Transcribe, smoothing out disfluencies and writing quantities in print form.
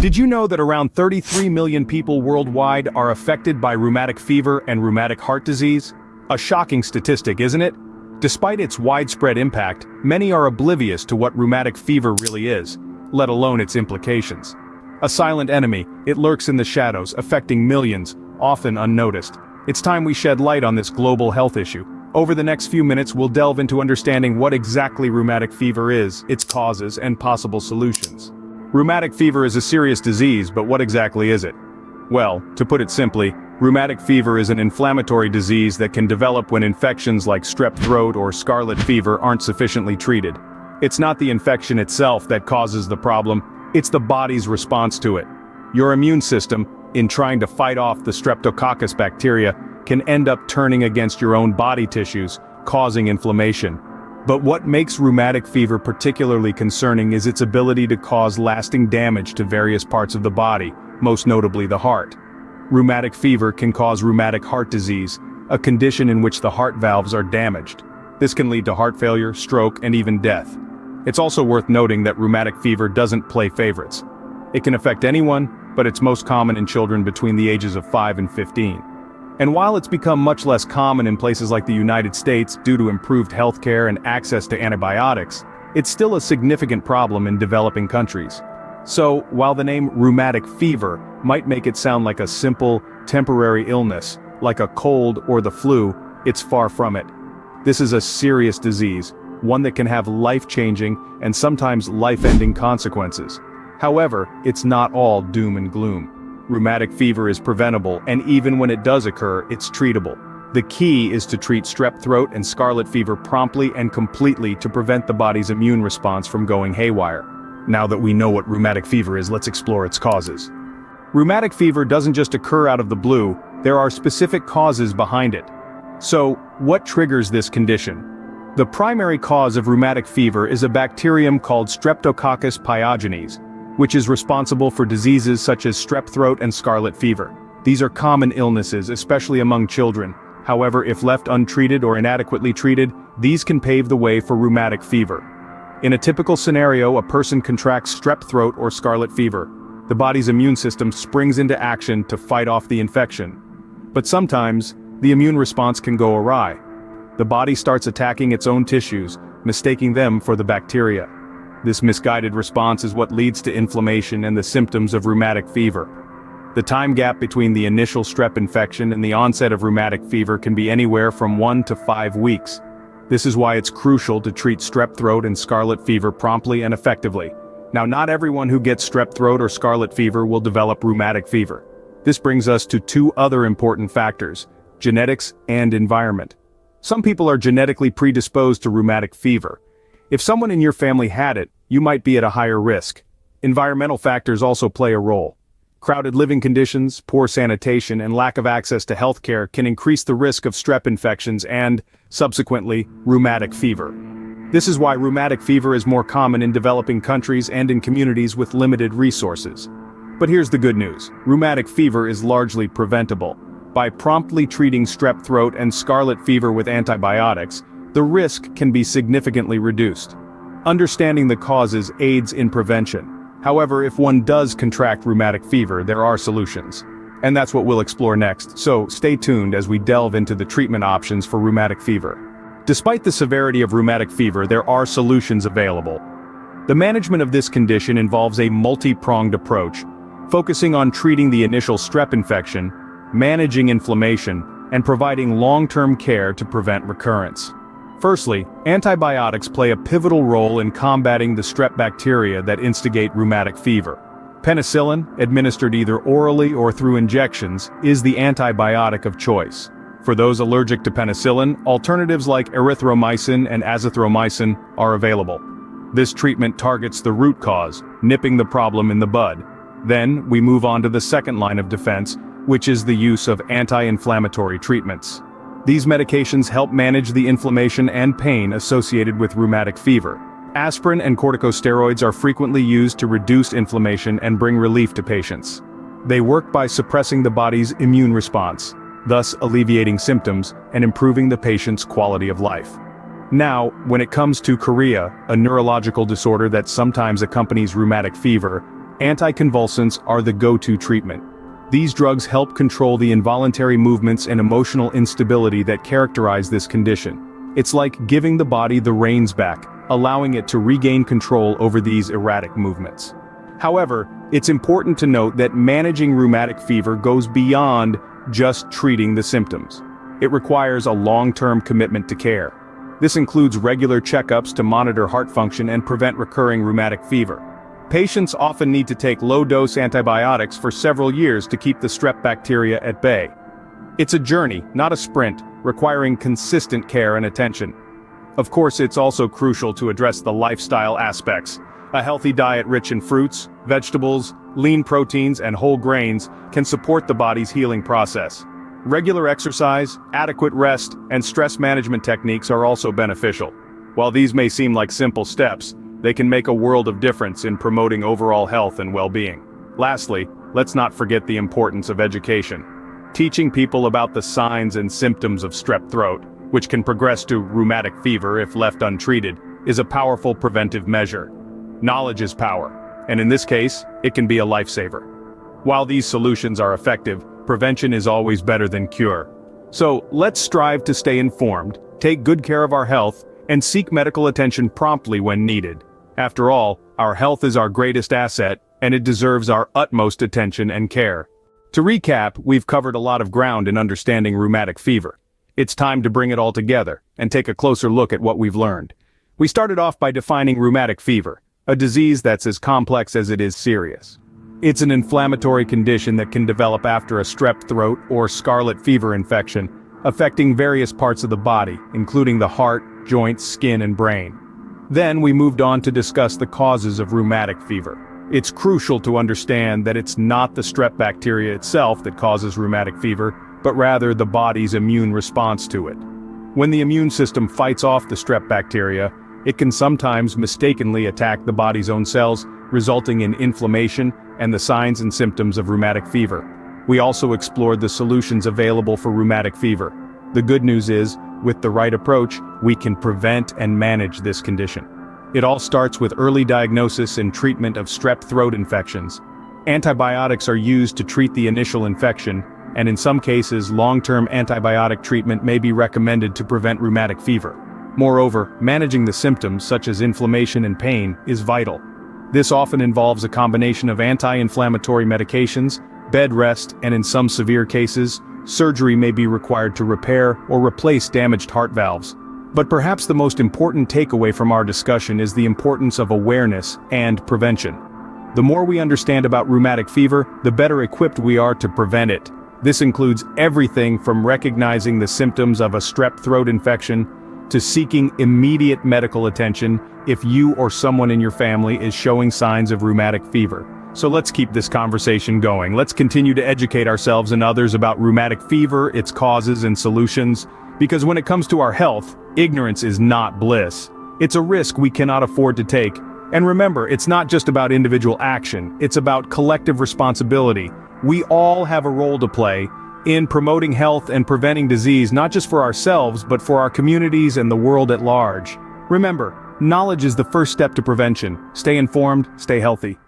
Did you know that around 33 million people worldwide are affected by rheumatic fever and rheumatic heart disease? A shocking statistic, isn't it? Despite its widespread impact, many are oblivious to what rheumatic fever really is, let alone its implications. A silent enemy, it lurks in the shadows, affecting millions, often unnoticed. It's time we shed light on this global health issue. Over the next few minutes, we'll delve into understanding what exactly rheumatic fever is, its causes, and possible solutions. Rheumatic fever is a serious disease, but what exactly is it? Well, to put it simply, rheumatic fever is an inflammatory disease that can develop when infections like strep throat or scarlet fever aren't sufficiently treated. It's not the infection itself that causes the problem, it's the body's response to it. Your immune system, in trying to fight off the streptococcus bacteria, can end up turning against your own body tissues, causing inflammation. But what makes rheumatic fever particularly concerning is its ability to cause lasting damage to various parts of the body, most notably the heart. Rheumatic fever can cause rheumatic heart disease, a condition in which the heart valves are damaged. This can lead to heart failure, stroke, and even death. It's also worth noting that rheumatic fever doesn't play favorites. It can affect anyone, but it's most common in children between the ages of 5 and 15. And while it's become much less common in places like the United States due to improved healthcare and access to antibiotics, it's still a significant problem in developing countries. So, while the name rheumatic fever might make it sound like a simple, temporary illness, like a cold or the flu, it's far from it. This is a serious disease, one that can have life-changing and sometimes life-ending consequences. However, it's not all doom and gloom. Rheumatic fever is preventable, and even when it does occur, it's treatable. The key is to treat strep throat and scarlet fever promptly and completely to prevent the body's immune response from going haywire. Now that we know what rheumatic fever is, let's explore its causes. Rheumatic fever doesn't just occur out of the blue, there are specific causes behind it. So, what triggers this condition? The primary cause of rheumatic fever is a bacterium called Streptococcus pyogenes, which is responsible for diseases such as strep throat and scarlet fever. These are common illnesses, especially among children. However, if left untreated or inadequately treated, these can pave the way for rheumatic fever. In a typical scenario, a person contracts strep throat or scarlet fever. The body's immune system springs into action to fight off the infection. But sometimes, the immune response can go awry. The body starts attacking its own tissues, mistaking them for the bacteria. This misguided response is what leads to inflammation and the symptoms of rheumatic fever. The time gap between the initial strep infection and the onset of rheumatic fever can be anywhere from 1 to 5 weeks. This is why it's crucial to treat strep throat and scarlet fever promptly and effectively. Now, not everyone who gets strep throat or scarlet fever will develop rheumatic fever. This brings us to two other important factors: genetics and environment. Some people are genetically predisposed to rheumatic fever. If someone in your family had it, you might be at a higher risk. Environmental factors also play a role. Crowded living conditions, poor sanitation, and lack of access to healthcare can increase the risk of strep infections and, subsequently, rheumatic fever. This is why rheumatic fever is more common in developing countries and in communities with limited resources. But here's the good news: rheumatic fever is largely preventable. By promptly treating strep throat and scarlet fever with antibiotics, the risk can be significantly reduced. Understanding the causes aids in prevention. However, if one does contract rheumatic fever, there are solutions. And that's what we'll explore next, so stay tuned as we delve into the treatment options for rheumatic fever. Despite the severity of rheumatic fever, there are solutions available. The management of this condition involves a multi-pronged approach, focusing on treating the initial strep infection, managing inflammation, and providing long-term care to prevent recurrence. Firstly, antibiotics play a pivotal role in combating the strep bacteria that instigate rheumatic fever. Penicillin, administered either orally or through injections, is the antibiotic of choice. For those allergic to penicillin, alternatives like erythromycin and azithromycin are available. This treatment targets the root cause, nipping the problem in the bud. Then, we move on to the second line of defense, which is the use of anti-inflammatory treatments. These medications help manage the inflammation and pain associated with rheumatic fever. Aspirin and corticosteroids are frequently used to reduce inflammation and bring relief to patients. They work by suppressing the body's immune response, thus alleviating symptoms and improving the patient's quality of life. Now, when it comes to chorea, a neurological disorder that sometimes accompanies rheumatic fever, Anticonvulsants are the go-to treatment. These drugs help control the involuntary movements and emotional instability that characterize this condition. It's like giving the body the reins back, allowing it to regain control over these erratic movements. However, it's important to note that managing rheumatic fever goes beyond just treating the symptoms. It requires a long-term commitment to care. This includes regular checkups to monitor heart function and prevent recurring rheumatic fever. Patients often need to take low-dose antibiotics for several years to keep the strep bacteria at bay. It's a journey, not a sprint, requiring consistent care and attention. Of course, it's also crucial to address the lifestyle aspects. A healthy diet rich in fruits, vegetables, lean proteins, and whole grains can support the body's healing process. Regular exercise, adequate rest, and stress management techniques are also beneficial. While these may seem like simple steps, they can make a world of difference in promoting overall health and well-being. Lastly, let's not forget the importance of education. Teaching people about the signs and symptoms of strep throat, which can progress to rheumatic fever if left untreated, is a powerful preventive measure. Knowledge is power, and in this case, it can be a lifesaver. While these solutions are effective, prevention is always better than cure. So, let's strive to stay informed, take good care of our health, and seek medical attention promptly when needed. After all, our health is our greatest asset, and it deserves our utmost attention and care. To recap, we've covered a lot of ground in understanding rheumatic fever. It's time to bring it all together, and take a closer look at what we've learned. We started off by defining rheumatic fever, a disease that's as complex as it is serious. It's an inflammatory condition that can develop after a strep throat or scarlet fever infection, affecting various parts of the body, including the heart, joints, skin, and brain. Then we moved on to discuss the causes of rheumatic fever. It's crucial to understand that it's not the strep bacteria itself that causes rheumatic fever, but rather the body's immune response to it. When the immune system fights off the strep bacteria, it can sometimes mistakenly attack the body's own cells, resulting in inflammation and the signs and symptoms of rheumatic fever. We also explored the solutions available for rheumatic fever. The good news is, with the right approach, we can prevent and manage this condition. It all starts with early diagnosis and treatment of strep throat infections. Antibiotics are used to treat the initial infection, and in some cases, long-term antibiotic treatment may be recommended to prevent rheumatic fever. Moreover, managing the symptoms such as inflammation and pain is vital. This often involves a combination of anti-inflammatory medications, bed rest, and in some severe cases, surgery may be required to repair or replace damaged heart valves. But perhaps the most important takeaway from our discussion is the importance of awareness and prevention. The more we understand about rheumatic fever, the better equipped we are to prevent it. This includes everything from recognizing the symptoms of a strep throat infection to seeking immediate medical attention if you or someone in your family is showing signs of rheumatic fever. So let's keep this conversation going. Let's continue to educate ourselves and others about rheumatic fever, its causes and solutions, because when it comes to our health, ignorance is not bliss. It's a risk we cannot afford to take. And remember, it's not just about individual action, it's about collective responsibility. We all have a role to play in promoting health and preventing disease, not just for ourselves, but for our communities and the world at large. Remember, knowledge is the first step to prevention. Stay informed, stay healthy.